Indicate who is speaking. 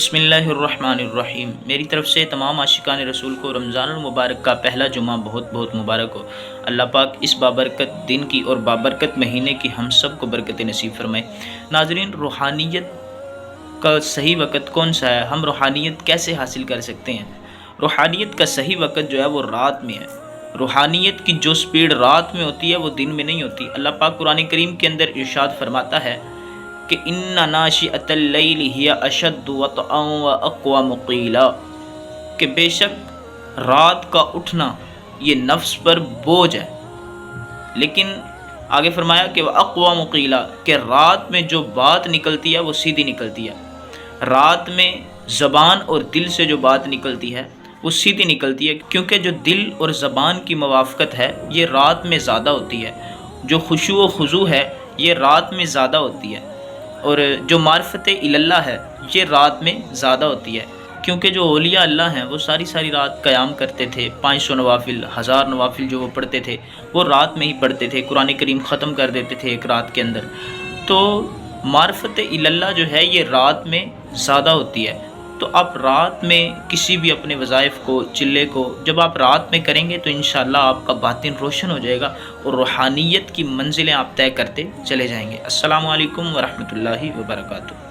Speaker 1: بسم اللہ الرحمن الرحیم۔ میری طرف سے تمام عاشقان رسول کو رمضان المبارک کا پہلا جمعہ بہت بہت مبارک ہو۔ اللہ پاک اس بابرکت دن کی اور بابرکت مہینے کی ہم سب کو برکت نصیب فرمائے۔ ناظرین، روحانیت کا صحیح وقت کون سا ہے؟ ہم روحانیت کیسے حاصل کر سکتے ہیں؟ روحانیت کا صحیح وقت جو ہے وہ رات میں ہے۔ روحانیت کی جو سپیڈ رات میں ہوتی ہے وہ دن میں نہیں ہوتی۔ اللہ پاک قرآن کریم کے اندر ارشاد فرماتا ہے کہ ان ناشئۃ اللیل ہی اشد وطئا واقوم قیلا، کہ بے شک رات کا اٹھنا یہ نفس پر بوجھ ہے، لیکن آگے فرمایا کہ واقوم قیلا، کہ رات میں جو بات نکلتی ہے وہ سیدھی نکلتی ہے۔ رات میں زبان اور دل سے جو بات نکلتی ہے وہ سیدھی نکلتی ہے، کیونکہ جو دل اور زبان کی موافقت ہے یہ رات میں زیادہ ہوتی ہے، جو خشوع و خضوع ہے یہ رات میں زیادہ ہوتی ہے، اور جو معرفت اللہ ہے یہ رات میں زیادہ ہوتی ہے، کیونکہ جو اولیاء اللہ ہیں وہ ساری رات قیام کرتے تھے۔ 500 نوافل، 1000 نوافل جو وہ پڑھتے تھے وہ رات میں ہی پڑھتے تھے، قرآن کریم ختم کر دیتے تھے ایک رات کے اندر۔ تو معرفت اللہ جو ہے یہ رات میں زیادہ ہوتی ہے۔ تو آپ رات میں کسی بھی اپنے وظائف کو، چلے کو جب آپ رات میں کریں گے تو انشاءاللہ آپ کا باطن روشن ہو جائے گا اور روحانیت کی منزلیں آپ طے کرتے چلے جائیں گے۔ السلام علیکم ورحمۃ اللہ وبرکاتہ۔